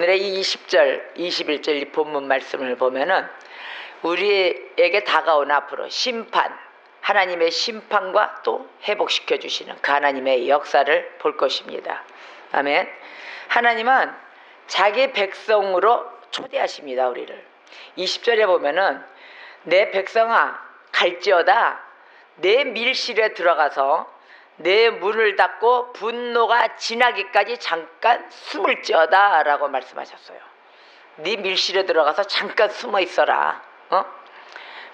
오늘의 이 20절, 21절 이 본문 말씀을 보면은 우리에게 다가온 앞으로 심판, 하나님의 심판과 또 회복시켜 주시는 그 하나님의 역사를 볼 것입니다. 아멘. 하나님은 자기 백성으로 초대하십니다. 우리를 20절에 보면은 내 백성아 갈지어다 내 밀실에 들어가서 내 문을 닫고 분노가 지나기까지 잠깐 숨을지어다 라고 말씀하셨어요. 네 밀실에 들어가서 잠깐 숨어 있어라.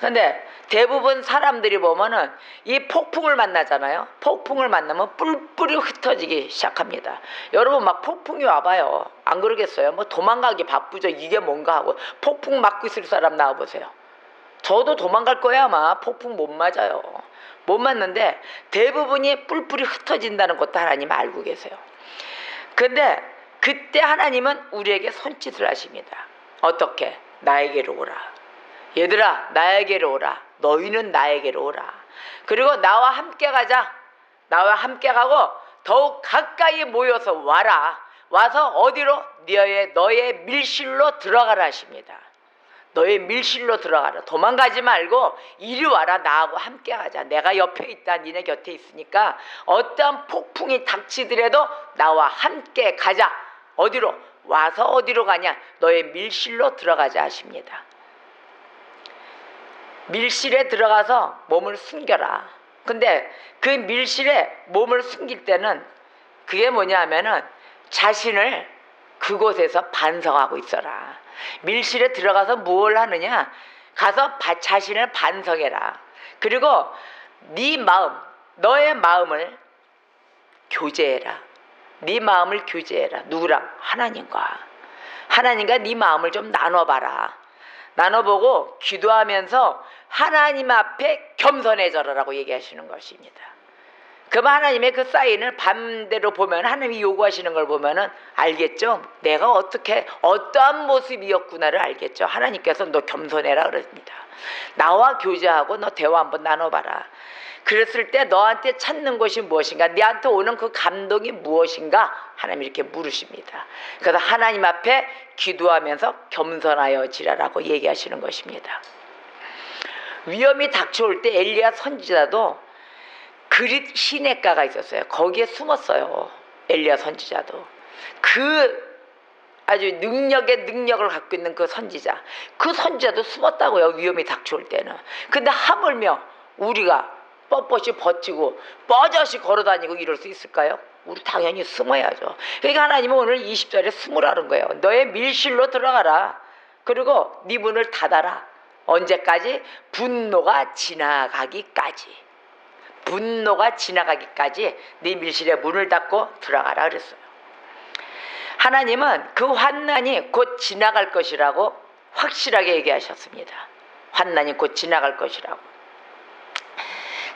근데 대부분 사람들이 보면은 이 폭풍을 만나잖아요. 폭풍을 만나면 뿔뿔이 흩어지기 시작합니다. 여러분 막 폭풍이 와봐요. 안 그러겠어요? 뭐 도망가기 바쁘죠. 이게 뭔가 하고. 폭풍 맞고 있을 사람 나와보세요. 저도 도망갈 거야. 아마 폭풍 못 맞아요. 못 맞는데 대부분이 뿔뿔이 흩어진다는 것도 하나님 알고 계세요. 근데 그때 하나님은 우리에게 손짓을 하십니다. 어떻게? 나에게로 오라. 얘들아 나에게로 오라. 너희는 나에게로 오라. 그리고 나와 함께 가자. 나와 함께 가고 더욱 가까이 모여서 와라. 와서 어디로? 너의 밀실로 들어가라 하십니다. 너의 밀실로 들어가라. 도망가지 말고 이리 와라. 나하고 함께 가자. 내가 옆에 있다. 니네 곁에 있으니까 어떠한 폭풍이 닥치더라도 나와 함께 가자. 어디로? 와서 어디로 가냐? 너의 밀실로 들어가자 하십니다. 밀실에 들어가서 몸을 숨겨라. 근데 그 밀실에 몸을 숨길 때는 그게 뭐냐 하면은 자신을 그곳에서 반성하고 있어라. 밀실에 들어가서 뭘 하느냐? 가서 자신을 반성해라. 그리고 네 마음, 너의 마음을 교제해라. 네 마음을 교제해라. 누구랑? 하나님과 네 마음을 좀 나눠봐라. 나눠보고 기도하면서 하나님 앞에 겸손해져라라고 얘기하시는 것입니다. 그러면 하나님의 그 사인을 반대로 보면 하나님이 요구하시는 걸 보면은 알겠죠? 내가 어떠한 모습이었구나를 알겠죠? 하나님께서 너 겸손해라 그럽니다. 나와 교제하고 너 대화 한번 나눠봐라. 그랬을 때 너한테 찾는 것이 무엇인가? 네한테 오는 그 감동이 무엇인가? 하나님 이렇게 물으십니다. 그래서 하나님 앞에 기도하면서 겸손하여 지라라고 얘기하시는 것입니다. 위험이 닥쳐올 때 엘리야 선지자도 그릿 시냇가가 있었어요. 거기에 숨었어요. 엘리야 선지자도. 그 아주 능력을 갖고 있는 그 선지자도 숨었다고요. 위험이 닥쳐올 때는. 근데 하물며 우리가 뻣뻣이 버티고 뻐젓이 걸어다니고 이럴 수 있을까요? 우리 당연히 숨어야죠. 그러니까 하나님은 오늘 20절에 숨으라는 거예요. 너의 밀실로 들어가라. 그리고 네 문을 닫아라. 언제까지? 분노가 지나가기까지. 네 밀실에 문을 닫고 들어가라 그랬어요. 하나님은 그 환난이 곧 지나갈 것이라고 확실하게 얘기하셨습니다. 환난이 곧 지나갈 것이라고.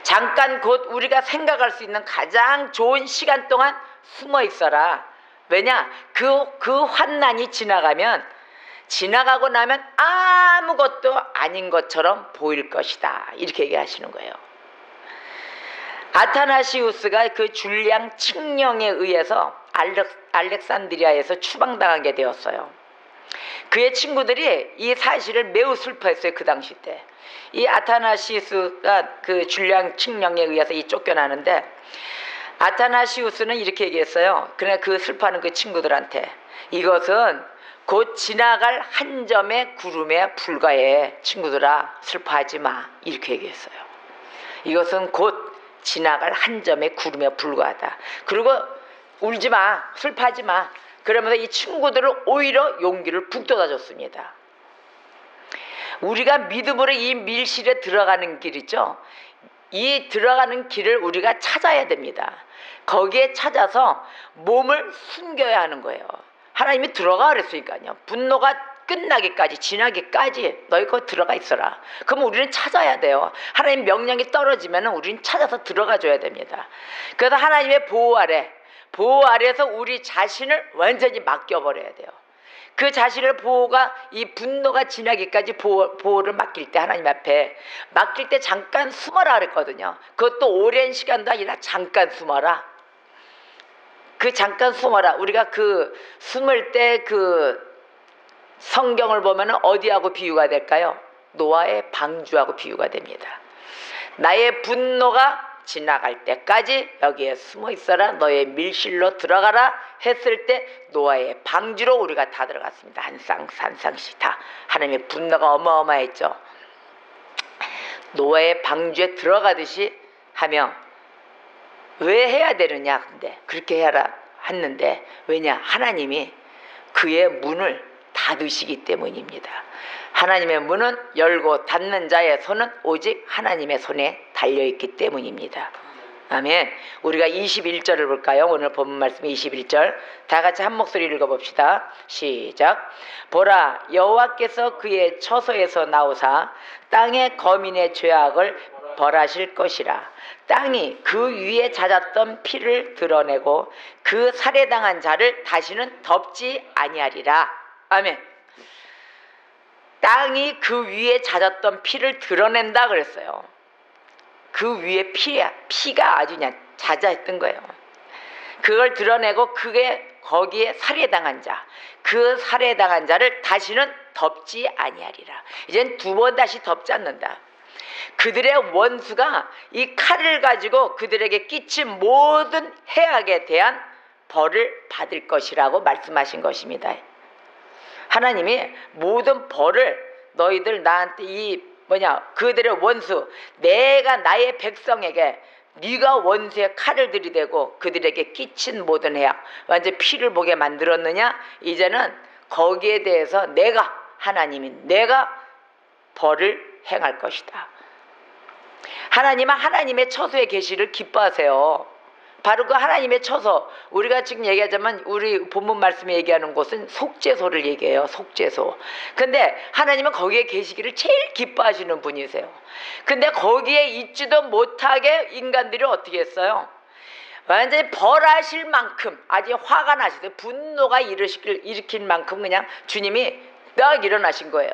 잠깐 곧 우리가 생각할 수 있는 가장 좋은 시간 동안 숨어 있어라. 왜냐? 그 환난이 지나가고 나면 아무것도 아닌 것처럼 보일 것이다. 이렇게 얘기하시는 거예요. 아타나시우스가 그 줄리앙 칙령에 의해서 알렉산드리아에서 추방당하게 되었어요. 그의 친구들이 이 사실을 매우 슬퍼했어요. 그 당시 때. 이 아타나시우스가 그 줄리앙 칙령에 의해서 쫓겨나는데 아타나시우스는 이렇게 얘기했어요. 그냥 그 슬퍼하는 그 친구들한테 이것은 곧 지나갈 한 점의 구름에 불과해. 친구들아 슬퍼하지 마. 이렇게 얘기했어요. 이것은 곧 지나갈 한 점의 구름에 불과하다. 그리고 울지 마. 슬퍼하지 마. 그러면서 이 친구들을 오히려 용기를 북돋아줬습니다. 우리가 믿음으로 이 밀실에 들어가는 길 있죠. 이 들어가는 길을 우리가 찾아야 됩니다. 거기에 찾아서 몸을 숨겨야 하는 거예요. 하나님이 들어가 그랬으니까요. 분노가 끝나기까지 지나기까지 너희 거기 들어가 있어라. 그럼 우리는 찾아야 돼요. 하나님 명령이 떨어지면 우리는 찾아서 들어가 줘야 됩니다. 그래서 하나님의 보호 아래에서 우리 자신을 완전히 맡겨버려야 돼요. 그 자신을 이 분노가 지나기까지 보호를 맡길 때 하나님 앞에 맡길 때 잠깐 숨어라 그랬거든요. 그것도 오랜 시간도 아니라 잠깐 숨어라. 그 잠깐 숨어라. 우리가 그 숨을 때 그 성경을 보면은 어디하고 비유가 될까요? 노아의 방주하고 비유가 됩니다. 나의 분노가 지나갈 때까지 여기에 숨어 있어라. 너의 밀실로 들어가라 했을 때 노아의 방주로 우리가 다 들어갔습니다. 한 쌍씩 다. 하나님의 분노가 어마어마했죠. 노아의 방주에 들어가듯이 하며 왜 해야 되느냐. 근데 그렇게 해라 했는데 왜냐? 하나님이 그의 문을 닫으시기 때문입니다. 하나님의 문은 열고 닫는 자의 손은 오직 하나님의 손에 달려있기 때문입니다. 아멘. 우리가 21절을 볼까요? 오늘 본문 말씀 21절 다 같이 한 목소리를 읽어봅시다. 시작. 보라, 여호와께서 그의 처소에서 나오사 땅의 거민의 죄악을 벌하실 것이라. 땅이 그 위에 잦았던 피를 드러내고 그 살해당한 자를 다시는 덮지 아니하리라. 아멘. 땅이 그 위에 잦았던 피를 드러낸다 그랬어요. 그 위에 피가 아주 그냥 잦아있던 거예요. 그걸 드러내고 그게 거기에 살해당한 자, 그 살해당한 자를 다시는 덮지 아니하리라. 이젠 두 번 다시 덮지 않는다. 그들의 원수가 이 칼을 가지고 그들에게 끼친 모든 해악에 대한 벌을 받을 것이라고 말씀하신 것입니다. 하나님이 모든 벌을 너희들 나한테 그들의 원수, 내가 나의 백성에게 네가 원수의 칼을 들이대고 그들에게 끼친 모든 해악, 완전 피를 보게 만들었느냐? 이제는 거기에 대해서 내가 벌을 행할 것이다. 하나님은 하나님의 처소에 계시를 기뻐하세요. 바로 그 하나님의 처소, 우리가 지금 얘기하자면 우리 본문 말씀에 얘기하는 곳은 속죄소를 얘기해요. 속죄소. 근데 하나님은 거기에 계시기를 제일 기뻐하시는 분이세요. 근데 거기에 있지도 못하게 인간들이 어떻게 했어요? 완전히 벌하실 만큼 아주 화가 나시대. 분노가 일으킬 만큼 그냥 주님이 딱 일어나신 거예요.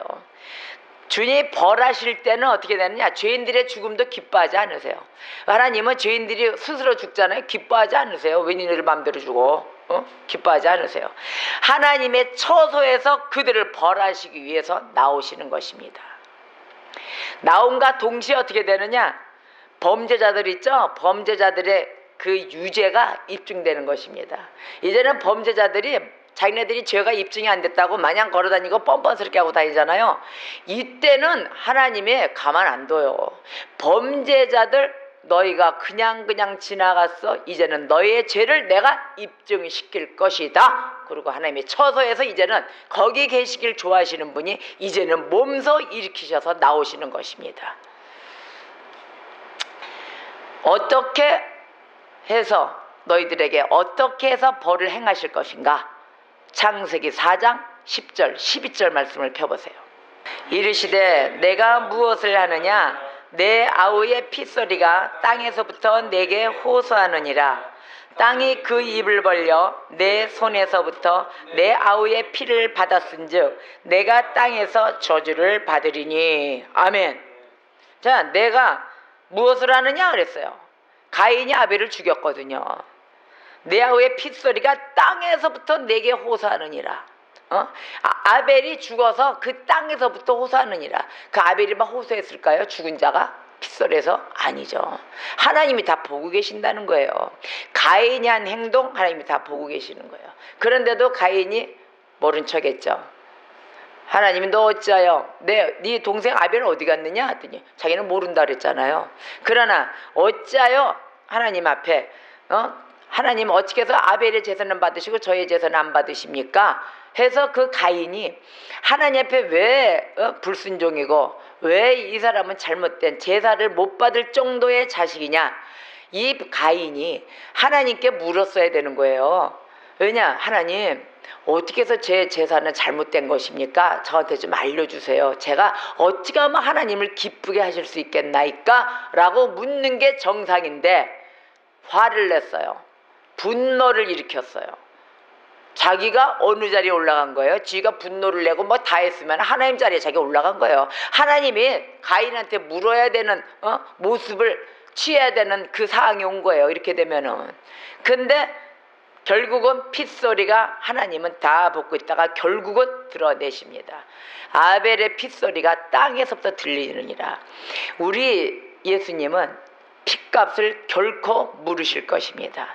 주님이 벌하실 때는 어떻게 되느냐? 죄인들의 죽음도 기뻐하지 않으세요. 하나님은 죄인들이 스스로 죽잖아요. 기뻐하지 않으세요. 왜 니네들 마음대로 죽어? 기뻐하지 않으세요. 하나님의 처소에서 그들을 벌하시기 위해서 나오시는 것입니다. 나옴과 동시에 어떻게 되느냐? 범죄자들 있죠? 범죄자들의 그 유죄가 입증되는 것입니다. 이제는 범죄자들이 자기네들이 죄가 입증이 안 됐다고 마냥 걸어다니고 뻔뻔스럽게 하고 다니잖아요. 이때는 하나님이 가만 안 둬요. 범죄자들 너희가 그냥 지나갔어. 이제는 너희의 죄를 내가 입증시킬 것이다. 그리고 하나님의 처소에서 이제는 거기 계시길 좋아하시는 분이 이제는 몸소 일으키셔서 나오시는 것입니다. 어떻게 해서 너희들에게 어떻게 해서 벌을 행하실 것인가? 창세기 4장 10절 12절 말씀을 펴보세요. 이르시되 내가 무엇을 하느냐? 내 아우의 핏소리가 땅에서부터 내게 호소하느니라. 땅이 그 입을 벌려 내 손에서부터 내 아우의 피를 받았은즉 내가 땅에서 저주를 받으리니. 아멘. 자, 내가 무엇을 하느냐 그랬어요. 가인이 아벨을 죽였거든요. 내 아우의 핏소리가 땅에서부터 내게 호소하느니라. 아벨이 죽어서 그 땅에서부터 호소하느니라. 그 아벨이 막 호소했을까요? 죽은 자가 핏소리에서? 아니죠. 하나님이 다 보고 계신다는 거예요. 가인이 한 행동 하나님이 다 보고 계시는 거예요. 그런데도 가인이 모른 척했죠. 하나님이 너 어찌하여 네 동생 아벨은 어디 갔느냐 했더니 자기는 모른다 그랬잖아요. 그러나 어찌하여 하나님 앞에 하나님 어떻게 해서 아벨의 제사는 받으시고 저의 제사는 안 받으십니까? 해서 그 가인이 하나님 앞에 왜 불순종이고 왜 이 사람은 잘못된 제사를 못 받을 정도의 자식이냐? 이 가인이 하나님께 물었어야 되는 거예요. 왜냐? 하나님 어떻게 해서 제 제사는 잘못된 것입니까? 저한테 좀 알려주세요. 제가 어찌 하면 하나님을 기쁘게 하실 수 있겠나이까? 라고 묻는 게 정상인데 화를 냈어요. 분노를 일으켰어요. 자기가 어느 자리에 올라간 거예요? 지가 분노를 내고 뭐 다 했으면 하나님 자리에 자기가 올라간 거예요. 하나님이 가인한테 물어야 되는 모습을 취해야 되는 그 상황이 온 거예요. 이렇게 되면은. 근데 결국은 핏소리가 하나님은 다 보고 있다가 결국은 드러내십니다. 아벨의 핏소리가 땅에서부터 들리느니라. 우리 예수님은 핏값을 결코 물으실 것입니다.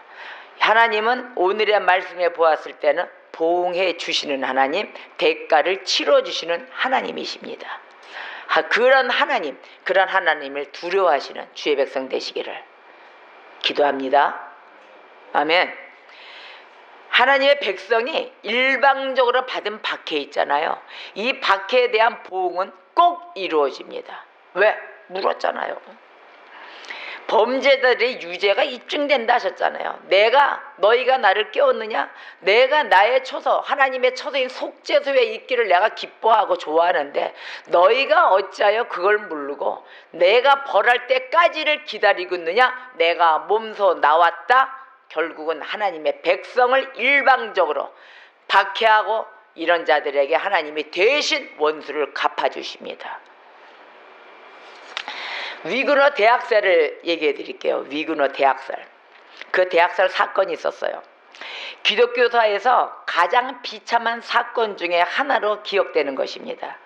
하나님은 오늘의 말씀에 보았을 때는 보응해 주시는 하나님, 대가를 치러 주시는 하나님이십니다. 그런 하나님을 두려워하시는 주의 백성 되시기를 기도합니다. 아멘. 하나님의 백성이 일방적으로 받은 박해 있잖아요. 이 박해에 대한 보응은 꼭 이루어집니다. 왜? 물었잖아요. 범죄자들의 유죄가 입증된다 하셨잖아요. 너희가 나를 깨웠느냐? 내가 나의 처소, 하나님의 처소인 속죄소에 있기를 내가 기뻐하고 좋아하는데 너희가 어찌하여 그걸 모르고 내가 벌할 때까지를 기다리고 있느냐? 내가 몸소 나왔다. 결국은 하나님의 백성을 일방적으로 박해하고 이런 자들에게 하나님이 대신 원수를 갚아주십니다. 위그너 대학살을 얘기해 드릴게요. 위그너 대학살. 그 대학살 사건이 있었어요. 기독교사에서 가장 비참한 사건 중에 하나로 기억되는 것입니다.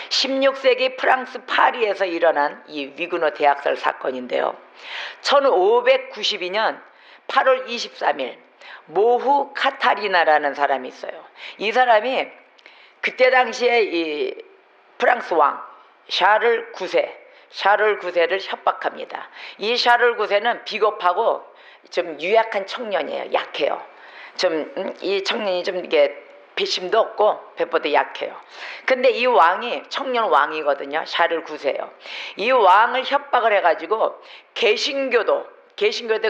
16세기 프랑스 파리에서 일어난 이 위그너 대학살 사건인데요. 1592년 8월 23일 모후 카타리나라는 사람이 있어요. 이 사람이 그때 당시에 이 프랑스 왕 샤를 9세를 협박합니다. 이 샤를 9세는 비겁하고 좀 유약한 청년이에요. 약해요. 이 청년이 좀 이게 배심도 없고 배포도 약해요. 근데 이 왕이 청년 왕이거든요. 샤를 9세요. 이 왕을 협박을 해가지고 개신교도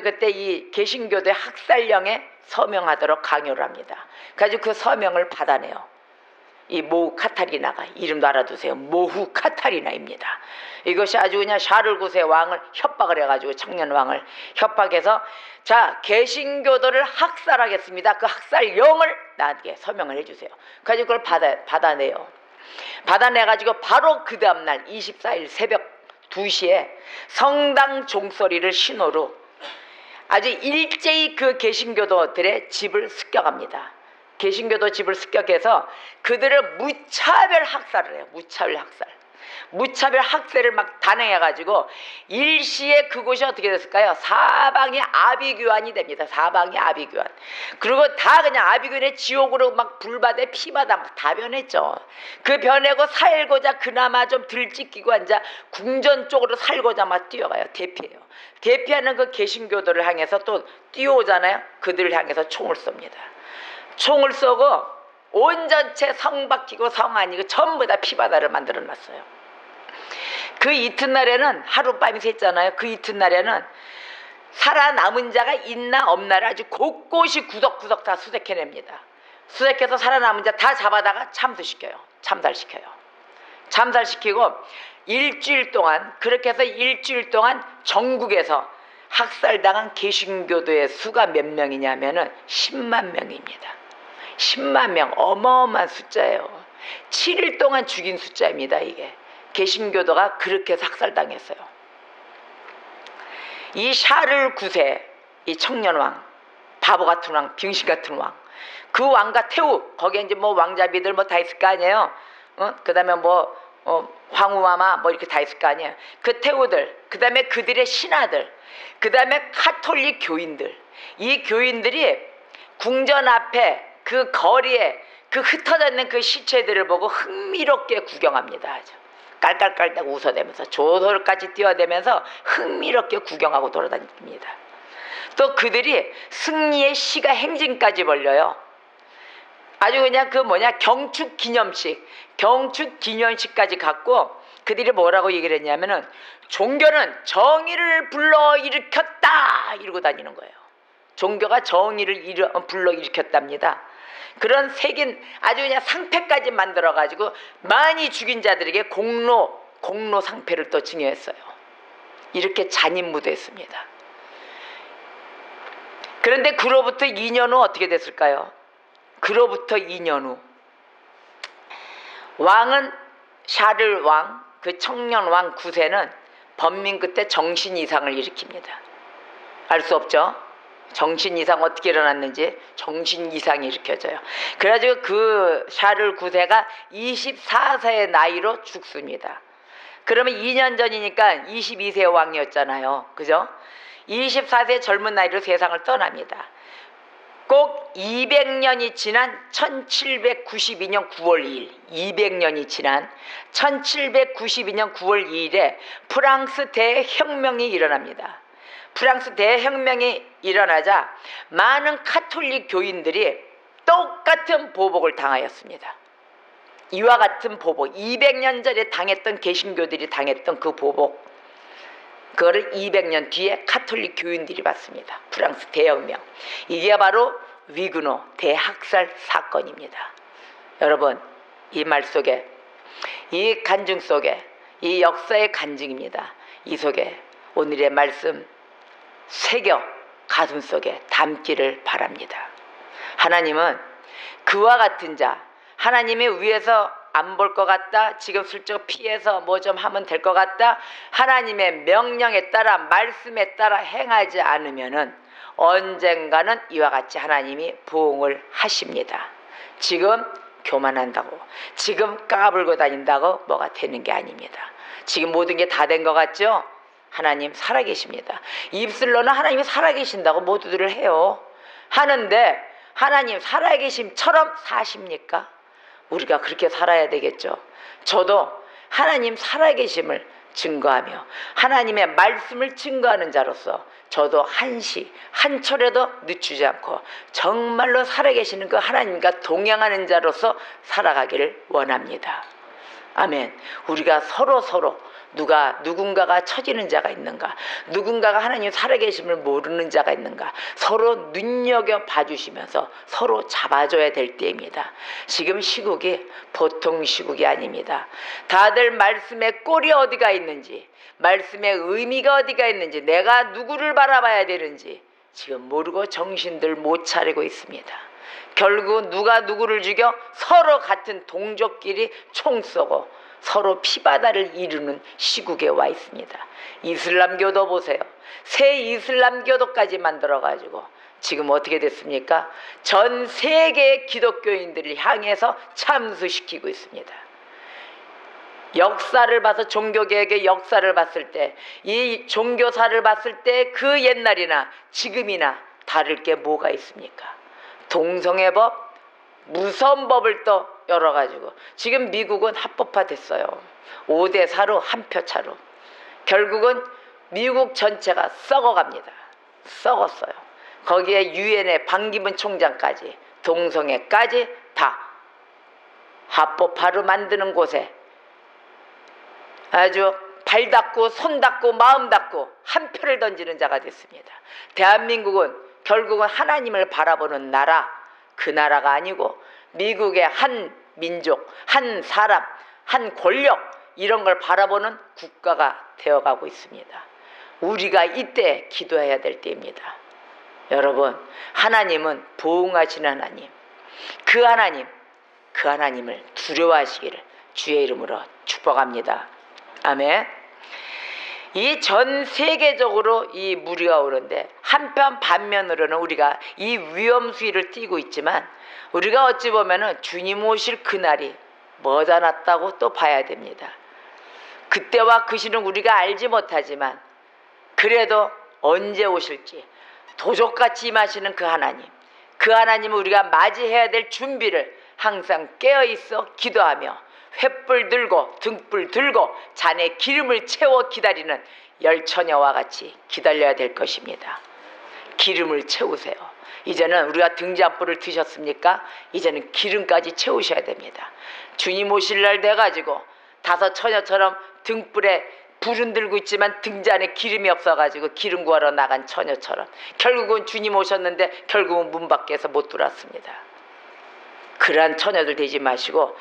그때 이 개신교도의 학살령에 서명하도록 강요를 합니다. 그래서 그 서명을 받아내요. 이 모후 카타리나가, 이름도 알아두세요. 모후 카타리나입니다. 이것이 아주 그냥 샤를 9세 왕을 협박을 해가지고 청년 왕을 협박해서 자, 개신교도를 학살하겠습니다. 그 학살령을 나한테 서명을 해주세요. 그래서 그걸 받아내요. 받아내가지고 바로 그 다음날 24일 새벽 2시에 성당 종소리를 신호로 아주 일제히 그 개신교도들의 집을 습격합니다. 개신교도 집을 습격해서 그들을 무차별 학살을 해요. 무차별 학살을 막 단행해가지고 일시에 그곳이 어떻게 됐을까요? 사방이 아비규환이 됩니다. 사방이 아비규환. 그리고 다 그냥 아비규환의 지옥으로 막 불바다에 피바다 막 다 변했죠. 그 변하고 살고자 그나마 좀 들찍기고 앉아 궁전 쪽으로 살고자 막 뛰어가요. 대피하는 그 개신교도를 향해서 또 뛰어오잖아요. 그들을 향해서 총을 쏩니다. 총을 쏘고 온 전체 성 박히고 성 아니고 전부 다 피바다를 만들어놨어요. 그 이튿날에는 하룻밤이 샜잖아요. 그 이튿날에는 살아남은 자가 있나 없나를 아주 곳곳이 구석구석 다 수색해냅니다. 수색해서 살아남은 자 다 잡아다가 참살시키고 일주일 동안, 그렇게 해서 일주일 동안 전국에서 학살당한 개신교도의 수가 몇 명이냐면은 10만 명입니다. 10만 명, 어마어마한 숫자예요. 7일 동안 죽인 숫자입니다. 이게 개신교도가 그렇게 해서 학살당했어요. 이 샤를 9세, 이 청년왕, 바보 같은 왕, 병신 같은 왕, 그 왕과 태우, 거기에 이제 뭐 왕자비들 뭐 다 있을 거 아니에요. 그 다음에 황후마마 뭐 이렇게 다 있을 거 아니에요. 그 태우들, 그 다음에 그들의 신하들, 그 다음에 카톨릭 교인들, 이 교인들이 궁전 앞에 그 거리에 그 흩어져 있는 그 시체들을 보고 흥미롭게 구경합니다. 아주 깔깔깔딱 웃어대면서 조솔까지 뛰어대면서 흥미롭게 구경하고 돌아다닙니다. 또 그들이 승리의 시가 행진까지 벌려요. 아주 그냥 경축 기념식까지 갖고 그들이 뭐라고 얘기를 했냐면은 종교는 정의를 불러일으켰다 이러고 다니는 거예요. 종교가 정의를 불러일으켰답니다. 그런 새긴 아주 그냥 상패까지 만들어가지고 많이 죽인 자들에게 공로 상패를 또 증여했어요. 이렇게 잔인무도했습니다. 그런데 그로부터 2년 후 어떻게 됐을까요? 그로부터 2년 후 왕은 샤를 왕, 그 청년 왕 9세는 번민 끝에 정신 이상을 일으킵니다. 알 수 없죠? 정신 이상 어떻게 일어났는지 정신 이상이 일으켜져요. 그래가지고 그 샤를 9세가 24세의 나이로 죽습니다. 그러면 2년 전이니까 22세 왕이었잖아요. 그죠? 24세 젊은 나이로 세상을 떠납니다. 꼭 200년이 지난 1792년 9월 2일, 200년이 지난 1792년 9월 2일에 프랑스 대혁명이 일어납니다. 프랑스 대혁명이 일어나자 많은 카톨릭 교인들이 똑같은 보복을 당하였습니다. 이와 같은 보복, 200년 전에 당했던 개신교들이 당했던 그 보복, 그거를 200년 뒤에 카톨릭 교인들이 받습니다. 프랑스 대혁명. 이게 바로 위그노 대학살 사건입니다. 여러분, 이 말 속에, 이 간증 속에, 이 역사의 간증입니다. 이 속에 오늘의 말씀 새겨 가슴 속에 담기를 바랍니다. 하나님은 그와 같은 자, 하나님이 위에서 안 볼 것 같다, 지금 슬쩍 피해서 뭐 좀 하면 될 것 같다, 하나님의 명령에 따라 말씀에 따라 행하지 않으면은 언젠가는 이와 같이 하나님이 부응을 하십니다. 지금 교만한다고, 지금 까불고 다닌다고 뭐가 되는 게 아닙니다. 지금 모든 게 다 된 것 같죠? 하나님 살아계십니다. 입술로는 하나님이 살아계신다고 모두들 해요. 하는데 하나님 살아계심처럼 사십니까? 우리가 그렇게 살아야 되겠죠. 저도 하나님 살아계심을 증거하며 하나님의 말씀을 증거하는 자로서 저도 한시 한철에도 늦추지 않고 정말로 살아계시는 그 하나님과 동행하는 자로서 살아가기를 원합니다. 아멘. 우리가 서로 누군가가 처지는 자가 있는가, 누군가가 하나님 살아계심을 모르는 자가 있는가, 서로 눈여겨 봐주시면서 서로 잡아줘야 될 때입니다. 지금 시국이 보통 시국이 아닙니다. 다들 말씀의 꼴이 어디가 있는지, 말씀의 의미가 어디가 있는지, 내가 누구를 바라봐야 되는지 지금 모르고 정신들 못 차리고 있습니다. 결국 누가 누구를 죽여 서로 같은 동족끼리 총 쏘고 서로 피바다를 이루는 시국에 와 있습니다. 이슬람교도 보세요. 새 이슬람교도까지 만들어가지고 지금 어떻게 됐습니까? 전 세계의 기독교인들을 향해서 참수시키고 있습니다. 역사를 봐서, 종교개혁의 역사를 봤을 때, 이 종교사를 봤을 때 그 옛날이나 지금이나 다를 게 뭐가 있습니까? 동성애법, 무서운 법을 또 열어가지고 지금 미국은 합법화 됐어요. 5대4로 한 표 차로. 결국은 미국 전체가 썩어갑니다. 썩었어요. 거기에 유엔의 반기문 총장까지, 동성애까지 다 합법화로 만드는 곳에 아주 발 닫고 손 닫고 마음 닫고 한 표를 던지는 자가 됐습니다. 대한민국은 결국은 하나님을 바라보는 나라, 그 나라가 아니고 미국의 한 민족, 한 사람, 한 권력, 이런 걸 바라보는 국가가 되어가고 있습니다. 우리가 이때 기도해야 될 때입니다. 여러분, 하나님은 보응하시는 하나님, 그 하나님을 두려워하시기를 주의 이름으로 축복합니다. 아멘. 이 전 세계적으로 이 무리가 오는데 한편 반면으로는 우리가 이 위험 수위를 띄고 있지만 우리가 어찌 보면은 주님 오실 그날이 머다났다고 또 봐야 됩니다. 그때와 그 시는 우리가 알지 못하지만 그래도 언제 오실지 도적같이 임하시는 그 하나님을 우리가 맞이해야 될 준비를 항상 깨어있어 기도하며 횃불 들고 등불 들고 잔에 기름을 채워 기다리는 열처녀와 같이 기다려야 될 것입니다. 기름을 채우세요. 이제는 우리가 등잔불을 드셨습니까? 이제는 기름까지 채우셔야 됩니다. 주님 오실 날 돼가지고 다섯 처녀처럼 등불에 불은 들고 있지만 등잔에 기름이 없어가지고 기름 구하러 나간 처녀처럼 결국은 주님 오셨는데 결국은 문 밖에서 못 들어왔습니다. 그러한 처녀들 되지 마시고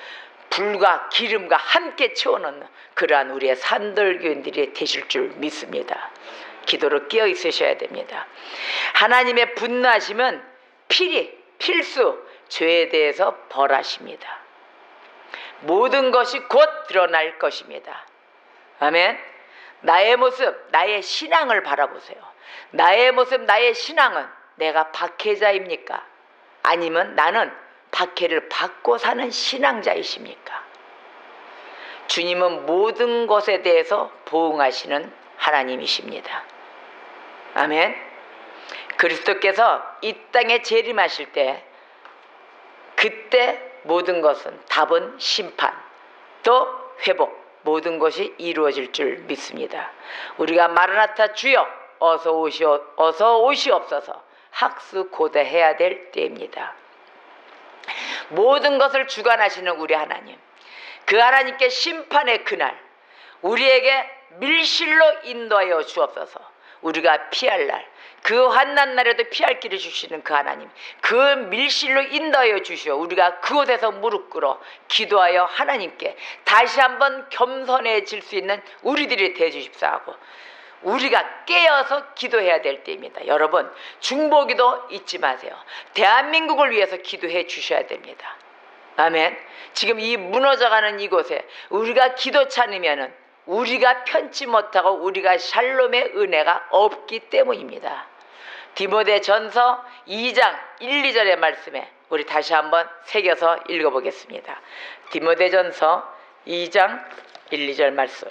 불과 기름과 함께 채워넣는 그러한 우리의 산돌교인들이 되실 줄 믿습니다. 기도로 깨어 있으셔야 됩니다. 하나님의 분노하심은 필수 죄에 대해서 벌하십니다. 모든 것이 곧 드러날 것입니다. 아멘. 나의 모습, 나의 신앙을 바라보세요. 나의 모습, 나의 신앙은 내가 박해자입니까? 아니면 나는 박해를 받고 사는 신앙자이십니까? 주님은 모든 것에 대해서 보응하시는 하나님이십니다. 아멘. 그리스도께서 이 땅에 재림하실 때 그때 모든 것은, 답은 심판, 또 회복, 모든 것이 이루어질 줄 믿습니다. 우리가 마라나타 주여 어서 오시옵소서 학수고대해야 될 때입니다. 모든 것을 주관하시는 우리 하나님, 그 하나님께 심판의 그날 우리에게 밀실로 인도하여 주옵소서. 우리가 피할 날, 그 환난 날에도 피할 길을 주시는 그 하나님, 그 밀실로 인도하여 주시오. 우리가 그곳에서 무릎 꿇어 기도하여 하나님께 다시 한번 겸손해질 수 있는 우리들이 되어주십사 하고 우리가 깨어서 기도해야 될 때입니다. 여러분, 중보기도 잊지 마세요. 대한민국을 위해서 기도해 주셔야 됩니다. 아멘. 지금 이 무너져가는 이곳에 우리가 기도 차리면은 우리가 편치 못하고 우리가 샬롬의 은혜가 없기 때문입니다. 디모데전서 2장 1, 2절의 말씀에 우리 다시 한번 새겨서 읽어보겠습니다. 디모데전서 2장 1, 2절 말씀.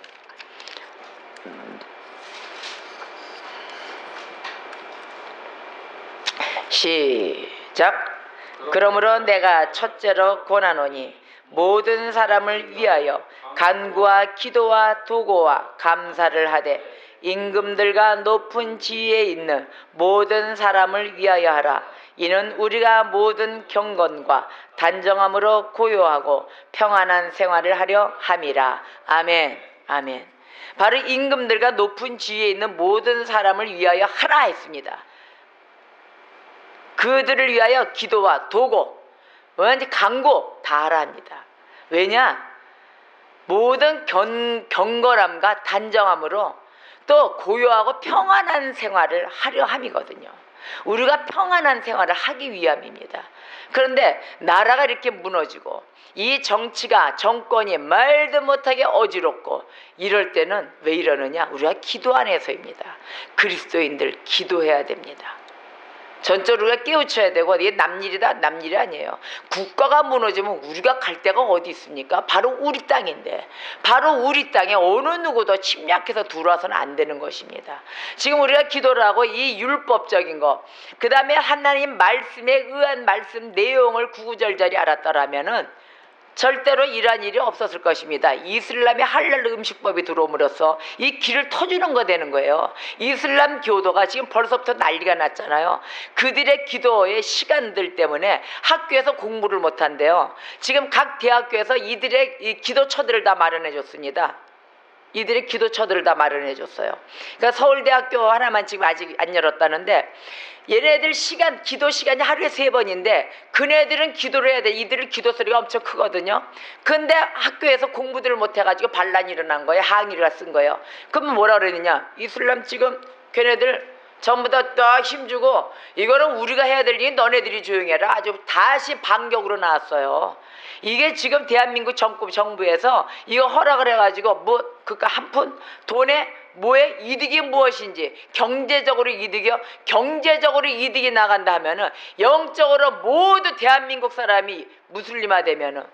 시작. 그러므로 내가 첫째로 권하노니 모든 사람을 위하여 간구와 기도와 도고와 감사를 하되 임금들과 높은 지위에 있는 모든 사람을 위하여 하라. 이는 우리가 모든 경건과 단정함으로 고요하고 평안한 생활을 하려 함이라. 아멘. 아멘. 바로 임금들과 높은 지위에 있는 모든 사람을 위하여 하라 했습니다. 그들을 위하여 기도와 도고, 간구 다 하라 합니다. 왜냐? 모든 경건함과 단정함으로 또 고요하고 평안한 생활을 하려 함이거든요. 우리가 평안한 생활을 하기 위함입니다. 그런데 나라가 이렇게 무너지고 이 정권이 말도 못하게 어지럽고 이럴 때는 왜 이러느냐? 우리가 기도 안에서입니다. 그리스도인들 기도해야 됩니다. 전적으로 우리가 깨우쳐야 되고, 이게 남일이다, 남일이 아니에요. 국가가 무너지면 우리가 갈 데가 어디 있습니까? 바로 우리 땅인데, 바로 우리 땅에 어느 누구도 침략해서 들어와서는 안 되는 것입니다. 지금 우리가 기도를 하고 이 율법적인 거, 그 다음에 하나님 말씀에 의한 말씀 내용을 구구절절히 알았더라면은 절대로 이러한 일이 없었을 것입니다. 이슬람의 할랄 음식법이 들어옴으로써 이 길을 터주는 거 되는 거예요. 이슬람 교도가 지금 벌써부터 난리가 났잖아요. 그들의 기도의 시간들 때문에 학교에서 공부를 못한대요. 지금 각 대학교에서 이들의 이 기도처들을 다 마련해 줬습니다. 이들의 기도처들을 다 마련해 줬어요. 그러니까 서울대학교 하나만 지금 아직 안 열었다는데, 얘네들 기도 시간이 하루에 3번인데 그네들은 기도를 해야 돼. 이들은 기도 소리가 엄청 크거든요. 근데 학교에서 공부들을 못 해가지고 반란이 일어난 거예요. 항의를 쓴 거예요. 그러면 뭐라 그러느냐? 이슬람 지금 걔네들 전부 다 힘주고 이거는 우리가 해야 될 일이 너네들이 조용히 해라. 아주 다시 반격으로 나왔어요. 이게 지금 대한민국 정부에서 이거 허락을 해가지고 그니까 한 푼 돈에 뭐에 이득이 무엇인지, 경제적으로 이득이 나간다 하면은 영적으로 모두 대한민국 사람이 무슬림화 되면은,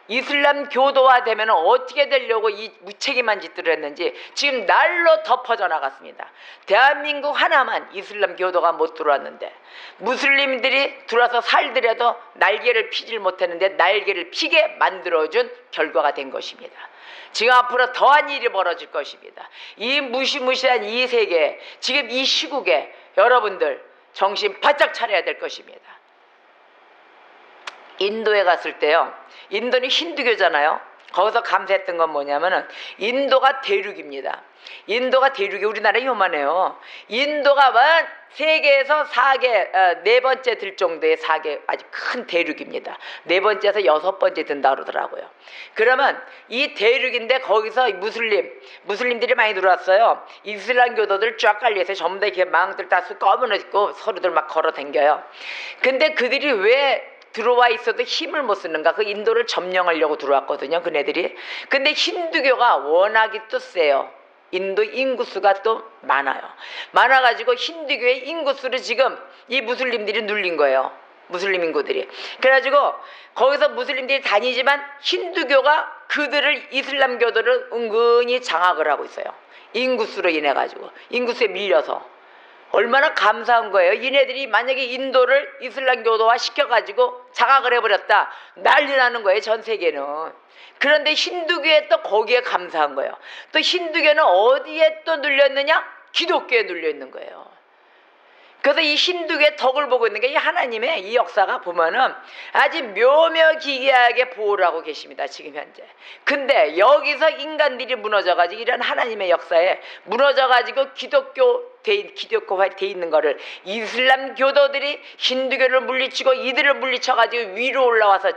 이슬람 교도화 되면 어떻게 되려고 이 무책임한 짓들을 했는지 지금 날로 더 퍼져나갔습니다. 대한민국 하나만 이슬람 교도가 못 들어왔는데 무슬림들이 들어와서 살더라도 날개를 피질 못했는데 날개를 피게 만들어준 결과가 된 것입니다. 지금 앞으로 더한 일이 벌어질 것입니다. 이 무시무시한 이 세계, 지금 이 시국에 여러분들 정신 바짝 차려야 될 것입니다. 인도에 갔을 때요, 인도는 힌두교잖아요. 거기서 감사했던 건 뭐냐면은 인도가 대륙입니다. 인도가 대륙이 우리나라 요만해요. 인도가 세계에서 4번째 들 정도의 아주 큰 대륙입니다. 4번째에서 6번째 든다 그러더라고요. 그러면 이 대륙인데 거기서 무슬림들이 많이 들어왔어요. 이슬람 교도들 쫙 깔려서 전부 다 이렇게 망들 다 검은옷 서로들 막 걸어 댕겨요. 근데 그들이 왜 들어와 있어도 힘을 못 쓰는가? 그 인도를 점령하려고 들어왔거든요, 그네들이. 근데 힌두교가 워낙이 또 세요. 인도 인구수가 또 많아요. 많아가지고 힌두교의 인구수를 지금 이 무슬림들이 눌린 거예요. 무슬림 인구들이. 그래가지고 거기서 무슬림들이 다니지만 힌두교가 그들을 이슬람교도를 은근히 장악을 하고 있어요. 인구수로 인해 가지고 인구수에 밀려서. 얼마나 감사한 거예요. 얘네들이 만약에 인도를 이슬람교도화 시켜가지고 장악을 해버렸다, 난리 나는 거예요, 전 세계는. 그런데 힌두교에 또 거기에 감사한 거예요. 또 힌두교는 어디에 또 눌렸느냐? 기독교에 눌려있는 거예요. 그래서 이 힌두교의 덕을 보고 있는 게 이 하나님의 이 역사가 보면은 아주 묘묘기괴하게 보호를 하고 계십니다, 지금 현재. 근데 여기서 인간들이 무너져가지고 이런 하나님의 역사에 무너져가지고 기독교화 돼 있는 거를 이슬람 교도들이 힌두교를 물리치고 이들을 물리쳐가지고 위로 올라와서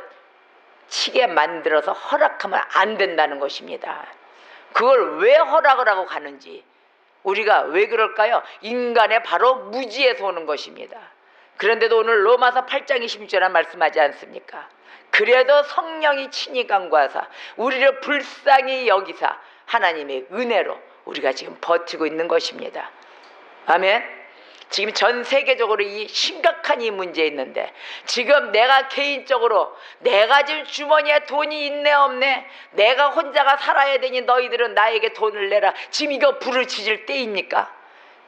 치게 만들어서 허락하면 안 된다는 것입니다. 그걸 왜 허락을 하고 가는지, 우리가 왜 그럴까요? 인간의 바로 무지에서 오는 것입니다. 그런데도 오늘 로마서 8장 26절에 말씀하지 않습니까? 그래도 성령이 친히 간구하사 우리를 불쌍히 여기사 하나님의 은혜로 우리가 지금 버티고 있는 것입니다. 아멘. 지금 전 세계적으로 이 심각한 이 문제 있는데, 지금 내가 개인적으로 내가 지금 주머니에 돈이 있네 없네, 내가 혼자가 살아야 되니 너희들은 나에게 돈을 내라, 지금 이거 부르짖을 때입니까?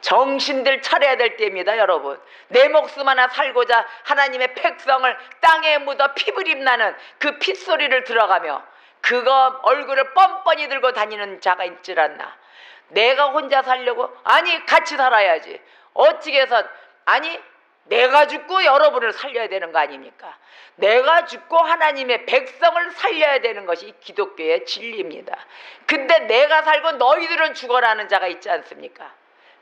정신들 차려야 될 때입니다, 여러분. 내 목숨 하나 살고자 하나님의 백성을 땅에 묻어 피부림 나는 그 핏소리를 들어가며 그거 얼굴을 뻔뻔히 들고 다니는 자가 있질 않나. 내가 혼자 살려고? 아니, 같이 살아야지. 어떻게 해서? 아니, 내가 죽고 여러분을 살려야 되는 거 아닙니까? 내가 죽고 하나님의 백성을 살려야 되는 것이 기독교의 진리입니다. 근데 내가 살고 너희들은 죽어라는 자가 있지 않습니까?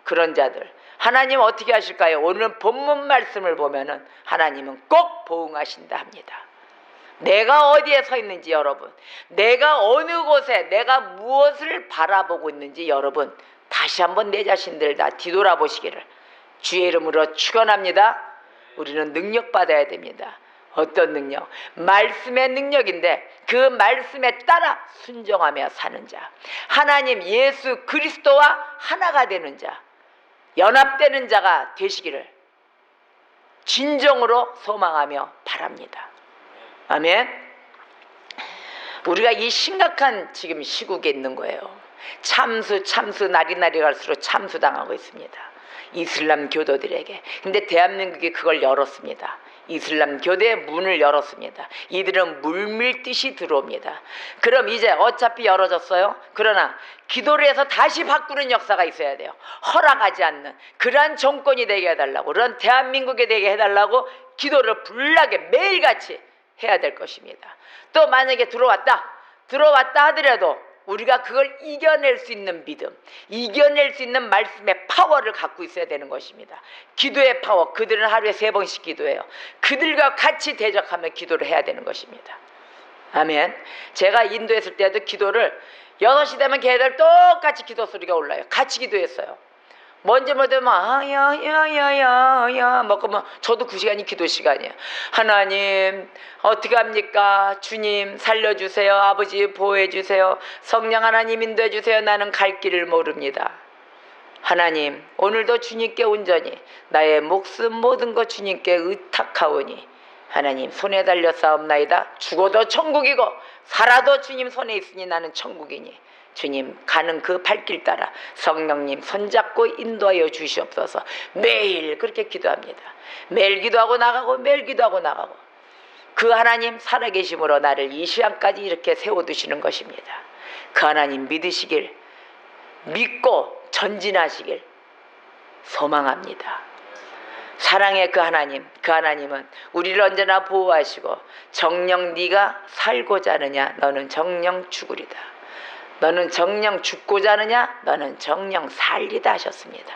그런 자들 하나님 어떻게 하실까요? 오늘 본문 말씀을 보면은 하나님은 꼭 보응하신다 합니다. 내가 어디에 서 있는지, 여러분, 내가 어느 곳에 내가 무엇을 바라보고 있는지, 여러분 다시 한번 내 자신들 다 뒤돌아보시기를 주의 이름으로 축원합니다. 우리는 능력 받아야 됩니다. 어떤 능력? 말씀의 능력인데 그 말씀에 따라 순종하며 사는 자, 하나님 예수 그리스도와 하나가 되는 자, 연합되는 자가 되시기를 진정으로 소망하며 바랍니다. 아멘. 우리가 이 심각한 지금 시국에 있는 거예요. 참수 날이 갈수록 참수당하고 있습니다, 이슬람 교도들에게. 근데 대한민국이 그걸 열었습니다. 이슬람 교대의 문을 열었습니다. 이들은 물밀듯이 들어옵니다. 그럼 이제 어차피 열어졌어요. 그러나 기도를 해서 다시 바꾸는 역사가 있어야 돼요. 허락하지 않는 그러한 정권이 되게 해달라고, 그런 대한민국에 되게 해달라고 기도를 불나게 매일같이 해야 될 것입니다. 또 만약에 들어왔다 하더라도 우리가 그걸 이겨낼 수 있는 믿음, 이겨낼 수 있는 말씀의 파워를 갖고 있어야 되는 것입니다. 기도의 파워. 그들은 하루에 3번씩 기도해요. 그들과 같이 대적하며 기도를 해야 되는 것입니다. 아멘. 제가 인도에 있을 때도 기도를 6시 되면 걔들 똑같이 기도 소리가 올라요. 같이 기도했어요. 먼저 뭐되면 야야야야야 먹으면 저도 그 시간이 기도 시간이에요. 하나님 어떻게 합니까? 주님 살려주세요. 아버지 보호해주세요. 성령 하나님 인도해주세요. 나는 갈 길을 모릅니다. 하나님 오늘도 주님께 온전히 나의 목숨 모든 것 주님께 의탁하오니 하나님 손에 달려 싸움나이다. 죽어도 천국이고 살아도 주님 손에 있으니 나는 천국이니 주님 가는 그 발길 따라 성령님 손잡고 인도하여 주시옵소서. 매일 그렇게 기도합니다. 매일 기도하고 나가고 매일 기도하고 나가고 그 하나님 살아계심으로 나를 이 시간까지 이렇게 세워두시는 것입니다. 그 하나님 믿으시길, 믿고 전진하시길 소망합니다. 사랑의 그 하나님은 우리를 언제나 보호하시고 정녕 네가 살고자 하느냐 너는 정녕 죽으리다. 너는 정녕 죽고자 하느냐 너는 정녕 살리다 하셨습니다.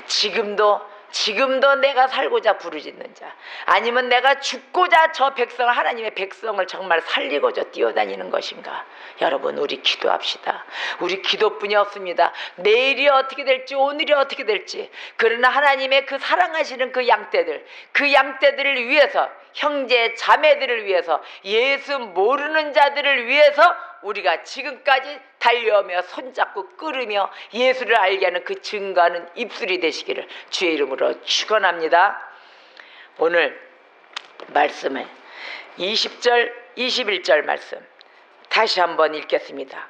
지금도 내가 살고자 부르짖는 자, 아니면 내가 죽고자 저 백성을, 하나님의 백성을 정말 살리고자 뛰어다니는 것인가? 여러분 우리 기도합시다. 우리 기도뿐이 없습니다. 내일이 어떻게 될지 오늘이 어떻게 될지, 그러나 하나님의 그 사랑하시는 그 양떼들을 위해서, 형제 자매들을 위해서, 예수 모르는 자들을 위해서 우리가 지금까지 달려오며 손잡고 끌으며 예수를 알게 하는 그 증거하는 입술이 되시기를 주의 이름으로 축원합니다. 오늘 말씀에 20절 21절 말씀 다시 한번 읽겠습니다.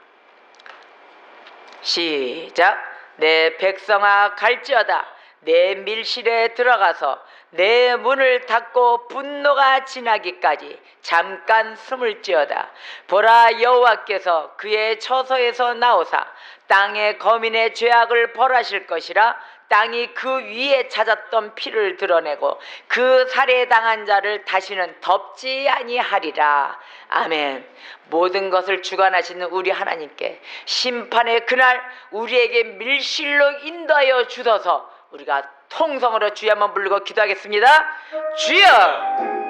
시작. 내 백성아 갈지어다 내 밀실에 들어가서 내 문을 닫고 분노가 지나기까지 잠깐 숨을지어다. 보라, 여호와께서 그의 처소에서 나오사 땅의 거민의 죄악을 벌하실 것이라. 땅이 그 위에 찾았던 피를 드러내고 그 살해당한 자를 다시는 덮지 아니하리라. 아멘. 모든 것을 주관하시는 우리 하나님께 심판의 그날 우리에게 밀실로 인도하여 주소서. 우리가 통성으로 주여 한번 부르고 기도하겠습니다. 주여!